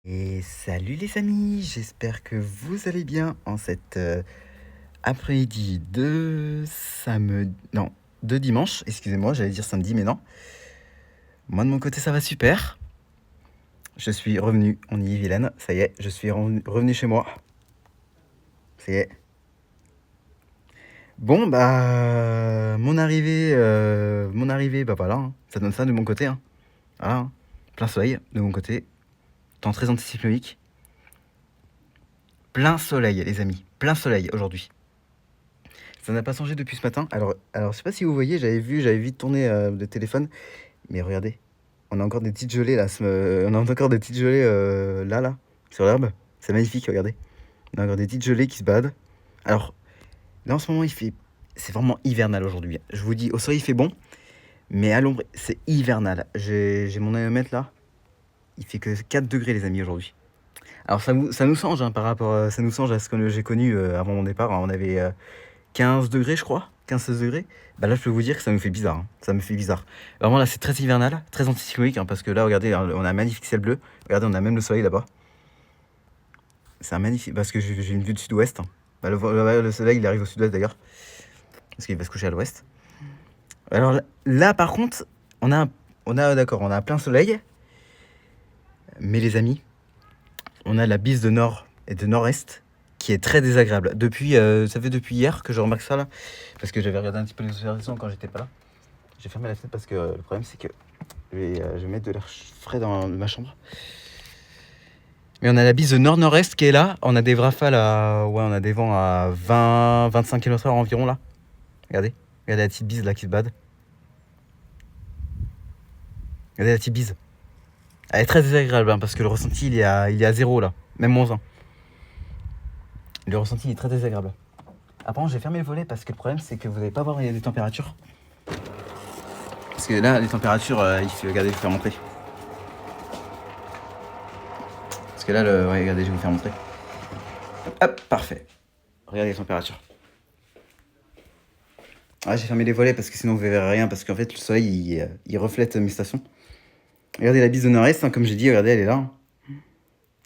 Et salut les amis, j'espère que vous allez bien en cette après-midi de samedi... Non, de dimanche, excusez-moi, j'allais dire samedi, mais non. Moi de mon côté ça va super. Je suis revenu en Ille-et-Vilaine, ça y est, je suis revenu chez moi. Ça y est. Bon bah mon arrivée, bah voilà, hein, ça donne ça de mon côté. Hein. Voilà, hein. Plein soleil de mon côté, temps très anticyclonique. Plein soleil les amis, plein soleil aujourd'hui. Ça n'a pas changé depuis ce matin. Alors je sais pas si vous voyez, j'avais vite tourné le téléphone, mais regardez, on a encore des petites gelées là, on a encore des petites gelées là, sur l'herbe. C'est magnifique, regardez. On a encore des petites gelées qui se baladent. Alors là en ce moment c'est vraiment hivernal aujourd'hui. Je vous dis, au soleil il fait bon, mais à l'ombre c'est hivernal. J'ai mon aéomètre là, il fait que 4 degrés les amis aujourd'hui. Alors ça nous change hein, par rapport, ça nous change à ce que j'ai connu avant mon départ. Hein. On avait 15 degrés, je crois, 15-16 degrés. Bah là, je peux vous dire que ça me fait bizarre. Hein. Ça me fait bizarre. Vraiment, là, c'est très hivernal, très anticyclonique, hein, parce que là, regardez, on a un magnifique ciel bleu. Regardez, on a même le soleil là-bas. C'est un magnifique. Parce que j'ai une vue de sud-ouest. Hein. Bah, le soleil, il arrive au sud-ouest d'ailleurs. Parce qu'il va se coucher à l'ouest. Alors là, par contre, d'accord, on a plein soleil. Mais les amis, on a la bise de nord et de nord-est qui est très désagréable. Ça fait depuis hier que je remarque ça là. Parce que j'avais regardé un petit peu les observations quand j'étais pas là. J'ai fermé la fenêtre parce que le problème c'est que je vais mettre de l'air frais dans ma chambre. Mais on a la bise de nord-nord-est qui est là. On a des rafales on a des vents à 20-25 km/h environ là. Regardez. Regardez la petite bise là qui se bade. Regardez la petite bise. Elle est très désagréable hein, parce que le ressenti il est à 0 là. Même moins 1. Le ressenti il est très désagréable. Après j'ai fermé le volet parce que le problème c'est que vous n'allez pas voir les températures. Parce que là les températures, regardez, je vais faire montrer. Parce que là, ouais, regardez, je vais vous faire montrer. Hop, parfait. Regardez les températures. Ah, j'ai fermé les volets parce que sinon vous verrez rien. Parce qu'en fait, le soleil, il reflète mes stations. Regardez la bise de nord-est, hein, comme j'ai dit, regardez, elle est là. Hein,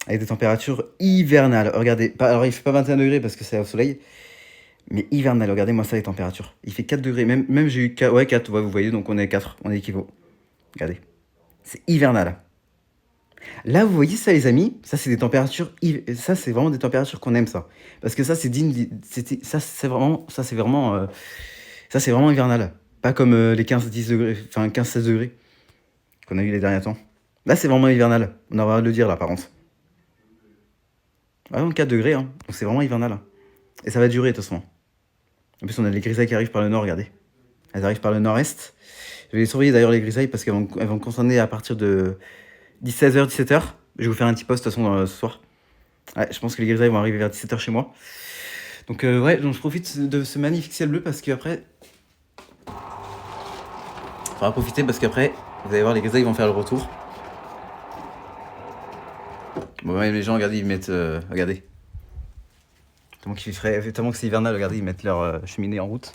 avec des températures hivernales. Regardez, alors il fait pas 21 degrés parce que c'est au soleil. Mais hivernal, regardez-moi ça les températures. Il fait 4 degrés, même j'ai eu 4, ouais, 4, ouais, vous voyez, donc on est 4, on est équivaut. Regardez, c'est hivernal. Là, vous voyez ça, les amis, ça c'est des températures, ça c'est vraiment des températures qu'on aime ça, parce que ça c'est digne, ça c'est vraiment, ça c'est vraiment hivernal, pas comme les 15-10 degrés, enfin 15-16 degrés qu'on a eu les derniers temps. Là c'est vraiment hivernal, on a le droit de le dire là par contre. Ah non, 4 degrés, hein, donc c'est vraiment hivernal. Hein. Et ça va durer de toute façon. En plus on a les grisailles qui arrivent par le nord, regardez. Elles arrivent par le nord-est. Je vais surveiller d'ailleurs les grisailles parce qu'elles vont concerner à partir de 16h, 17h. Je vais vous faire un petit post de toute façon ce soir. Ouais, je pense que les grisailles vont arriver vers 17h chez moi. Donc ouais, donc je profite de ce magnifique ciel bleu parce qu'après... Faudra profiter parce qu'après, vous allez voir, les grisailles vont faire le retour. Bon, ouais, les gens, regardez, ils mettent... regardez. Tellement qu'il fait frais, tellement que c'est hivernal, regardez, ils mettent leur cheminée en route.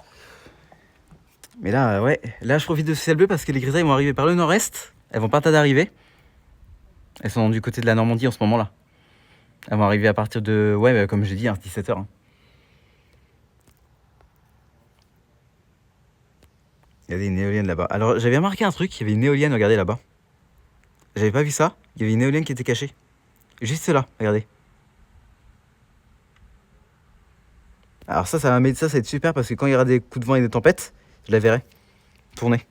Mais là, ouais, là je profite de ce ciel bleu parce que les grisailles vont arriver par le nord-est. Elles vont pas tarder d'arriver. Elles sont du côté de la Normandie en ce moment-là. Elles vont arriver à partir de... Ouais, bah, comme j'ai dit, hein, 17h. Hein. Il y avait une éolienne là-bas. Alors, j'avais remarqué un truc, il y avait une éolienne, regardez là-bas. J'avais pas vu ça. Il y avait une éolienne qui était cachée. Juste là, regardez. Alors ça va être super parce que quand il y aura des coups de vent et des tempêtes, je la verrai tourner.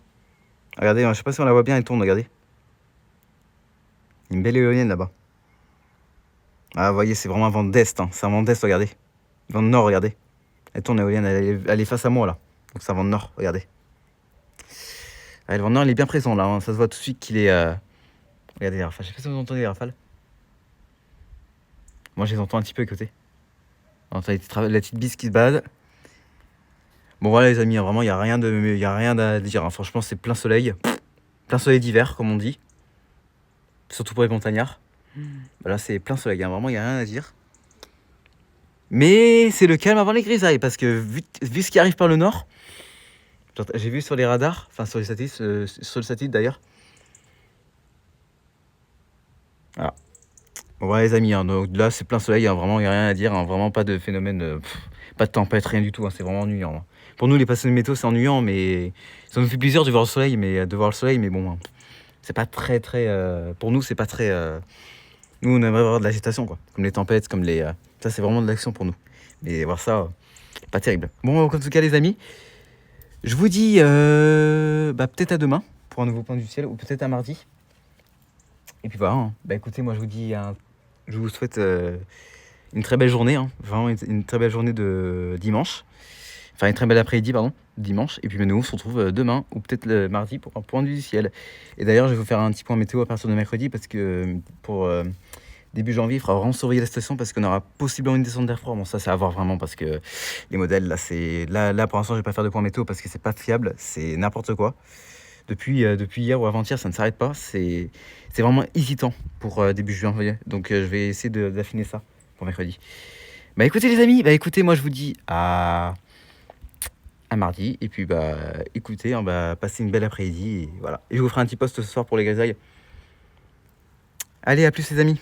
Regardez, je sais pas si on la voit bien, elle tourne, regardez. Une belle éolienne là-bas. Ah, vous voyez, c'est vraiment un vent d'est, hein. C'est un vent d'est, regardez. Vent de nord, regardez. Elle tourne, l'éolienne, elle est face à moi là. Donc c'est un vent de nord, regardez. Ah, le vent de nord, il est bien présent là. Hein. Ça se voit tout de suite qu'il est... Regardez les rafales. Je sais pas si vous entendez les rafales. Moi, je les entends un petit peu à côté. On entend la petite bise qui se balade. Bon, voilà, les amis, hein, vraiment, il n'y a rien à dire. Hein. Franchement, c'est plein soleil. Plein soleil d'hiver, comme on dit. Surtout pour les montagnards. Là, c'est plein soleil. Hein. Vraiment, il n'y a rien à dire. Mais c'est le calme avant les grisailles. Parce que vu ce qui arrive par le nord, j'ai vu sur les radars, enfin sur les satellites, sur le satellite d'ailleurs. Voilà. Ouais, les amis, hein, donc là, c'est plein soleil, hein, vraiment, il y a rien à dire, hein, vraiment pas de phénomène, pas de tempête, rien du tout, hein, c'est vraiment ennuyant, hein. Pour nous, les passionnés de météo, c'est ennuyant, mais ça nous fait plaisir de voir le soleil, mais bon, hein, c'est pas très, très, pour nous, c'est pas très, nous, on aimerait avoir de l'agitation, quoi, comme les tempêtes, comme les, ça, c'est vraiment de l'action pour nous. Mais voir ça, pas terrible. Bon, en tout cas, les amis, je vous dis, bah, peut-être à demain pour un nouveau point du ciel, ou peut-être à mardi. Et puis voilà, hein. Bah écoutez, moi, je vous souhaite une très belle journée, hein, vraiment une très belle journée de dimanche. Enfin, une très belle après-midi, pardon, dimanche. Et puis, nous, on se retrouve demain ou peut-être le mardi pour un point du ciel. Et d'ailleurs, je vais vous faire un petit point météo à partir de mercredi parce que pour début janvier, il faudra vraiment surveiller la station parce qu'on aura possiblement une descente d'air froid. Bon, ça, c'est à voir vraiment parce que les modèles, là, là pour l'instant, je vais pas faire de point météo parce que c'est pas fiable, c'est n'importe quoi. Depuis hier ou avant-hier, ça ne s'arrête pas. C'est vraiment hésitant pour début juin, vous voyez. Donc, je vais essayer d'affiner ça pour mercredi. Bah écoutez les amis, bah écoutez, moi je vous dis à mardi. Et puis bah écoutez, hein, bah, passez une belle après-midi. Et voilà. Et je vous ferai un petit post ce soir pour les grisailles. Allez, à plus les amis.